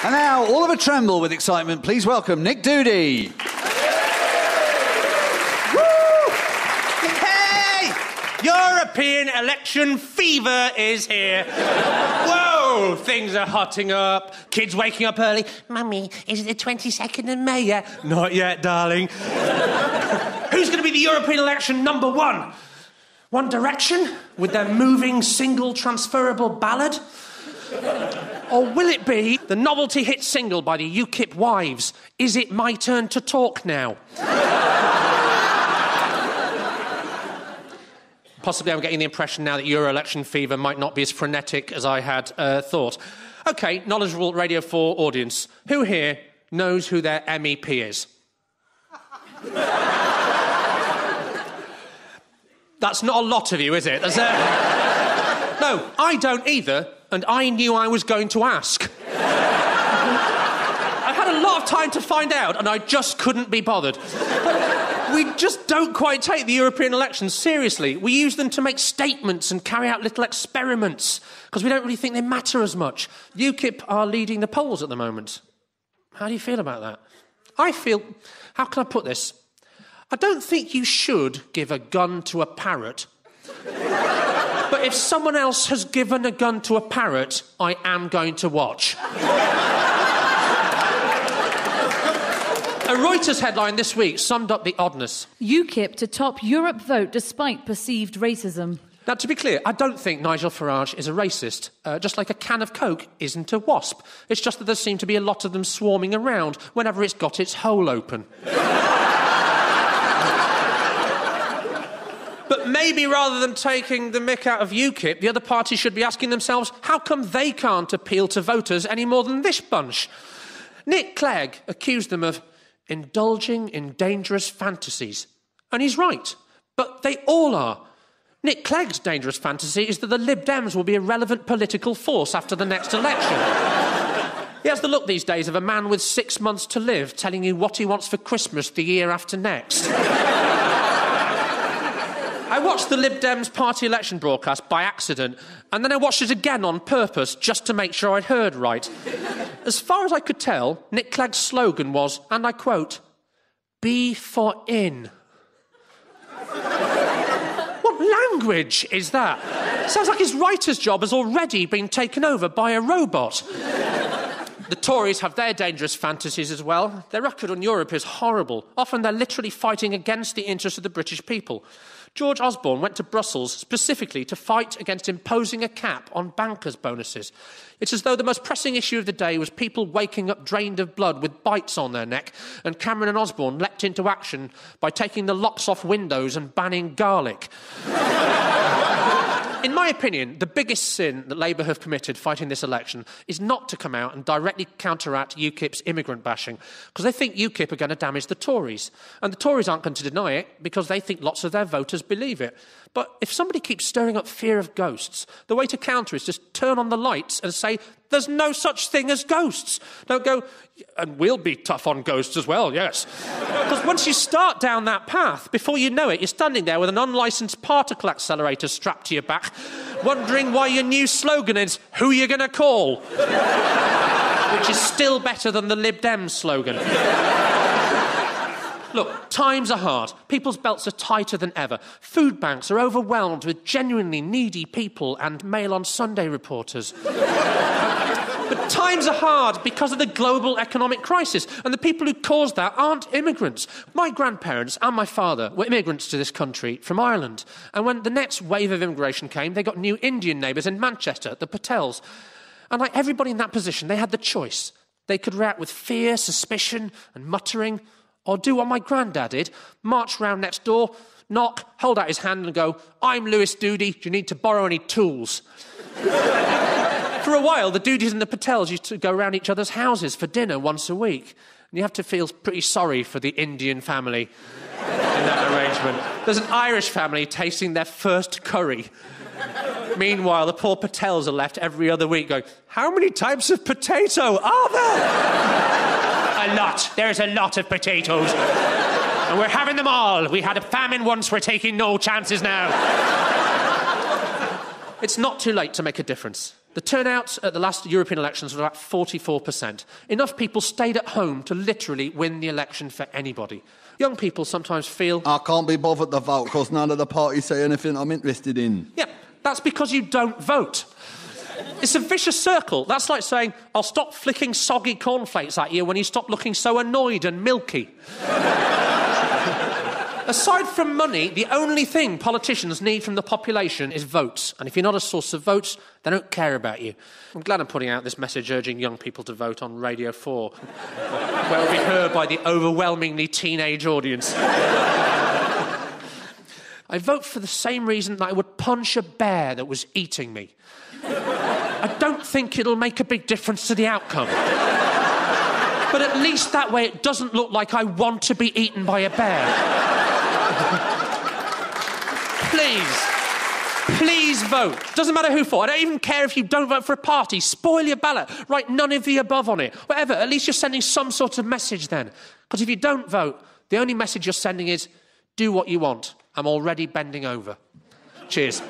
And now, all of a tremble with excitement, please welcome Nick Doody. Woo! Hey! European election fever is here. Whoa! Things are hotting up. Kids waking up early. Mummy, is it the 22nd of May yet? Not yet, darling. Who's going to be the European election number one? One Direction with their moving single transferable ballad? Or will it be the novelty hit single by the UKIP wives, Is It My Turn to Talk Now? Possibly I'm getting the impression now that Euro election fever might not be as frenetic as I had thought. OK, knowledgeable Radio 4 audience, who here knows who their MEP is? That's not a lot of you, is it? No, I don't either, and I knew I was going to ask. I had a lot of time to find out, and I just couldn't be bothered. But we just don't quite take the European elections seriously. We use them to make statements and carry out little experiments, because we don't really think they matter as much. UKIP are leading the polls at the moment. How do you feel about that? I feel... How can I put this? I don't think you should give a gun to a parrot. But if someone else has given a gun to a parrot, I am going to watch. A Reuters headline this week summed up the oddness. UKIP to top Europe vote despite perceived racism. Now, to be clear, I don't think Nigel Farage is a racist, just like a can of Coke isn't a wasp. It's just that there seem to be a lot of them swarming around whenever it's got its hole open. But maybe rather than taking the mick out of UKIP, the other parties should be asking themselves, how come they can't appeal to voters any more than this bunch? Nick Clegg accused them of indulging in dangerous fantasies. And he's right, but they all are. Nick Clegg's dangerous fantasy is that the Lib Dems will be a relevant political force after the next election. He has the look these days of a man with 6 months to live telling you what he wants for Christmas the year after next. I watched the Lib Dems party election broadcast by accident, and then I watched it again on purpose just to make sure I'd heard right. As far as I could tell, Nick Clegg's slogan was, and I quote, "Be for in." What language is that? Sounds like his writer's job has already been taken over by a robot. The Tories have their dangerous fantasies as well. Their record on Europe is horrible. Often they're literally fighting against the interests of the British people. George Osborne went to Brussels specifically to fight against imposing a cap on bankers' bonuses. It's as though the most pressing issue of the day was people waking up drained of blood with bites on their neck, and Cameron and Osborne leapt into action by taking the locks off windows and banning garlic. In my opinion, the biggest sin that Labour have committed fighting this election is not to come out and directly counteract UKIP's immigrant bashing, because they think UKIP are going to damage the Tories. And the Tories aren't going to deny it, because they think lots of their voters believe it. But if somebody keeps stirring up fear of ghosts, the way to counter is just turn on the lights and say, there's no such thing as ghosts. Don't go, and we'll be tough on ghosts as well, yes. Because once you start down that path, before you know it, you're standing there with an unlicensed particle accelerator strapped to your back, wondering why your new slogan is, who you're going to call? Which is still better than the Lib Dems slogan. Look, times are hard. People's belts are tighter than ever. Food banks are overwhelmed with genuinely needy people and Mail on Sunday reporters. But times are hard because of the global economic crisis, and the people who caused that aren't immigrants. My grandparents and my father were immigrants to this country from Ireland, and when the next wave of immigration came, they got new Indian neighbours in Manchester, the Patels. And like everybody in that position, they had the choice. They could react with fear, suspicion and muttering, or do what my granddad did, march round next door, knock, hold out his hand and go, I'm Lewis Doody, do you need to borrow any tools? For a while, the Doodys and the Patels used to go around each other's houses for dinner once a week. And you have to feel pretty sorry for the Indian family in that arrangement. There's an Irish family tasting their first curry. Meanwhile, the poor Patels are left every other week going, how many types of potato are there? A lot. There's a lot of potatoes. And we're having them all. We had a famine once, we're taking no chances now. It's not too late to make a difference. The turnout at the last European elections was about 44%. Enough people stayed at home to literally win the election for anybody. Young people sometimes feel... I can't be bothered to vote because none of the parties say anything I'm interested in. Yeah, that's because you don't vote. It's a vicious circle. That's like saying, I'll stop flicking soggy cornflakes at you when you stop looking so annoyed and milky. Aside from money, the only thing politicians need from the population is votes. And if you're not a source of votes, they don't care about you. I'm glad I'm putting out this message urging young people to vote on Radio 4, where it'll be heard by the overwhelmingly teenage audience. I vote for the same reason that I would punch a bear that was eating me. I don't think it'll make a big difference to the outcome. But at least that way it doesn't look like I want to be eaten by a bear. Please vote. Doesn't matter who for. I don't even care if you don't vote for a party. Spoil your ballot. Write none of the above on it. Whatever. At least you're sending some sort of message then. Because if you don't vote, the only message you're sending is, do what you want. I'm already bending over. Cheers.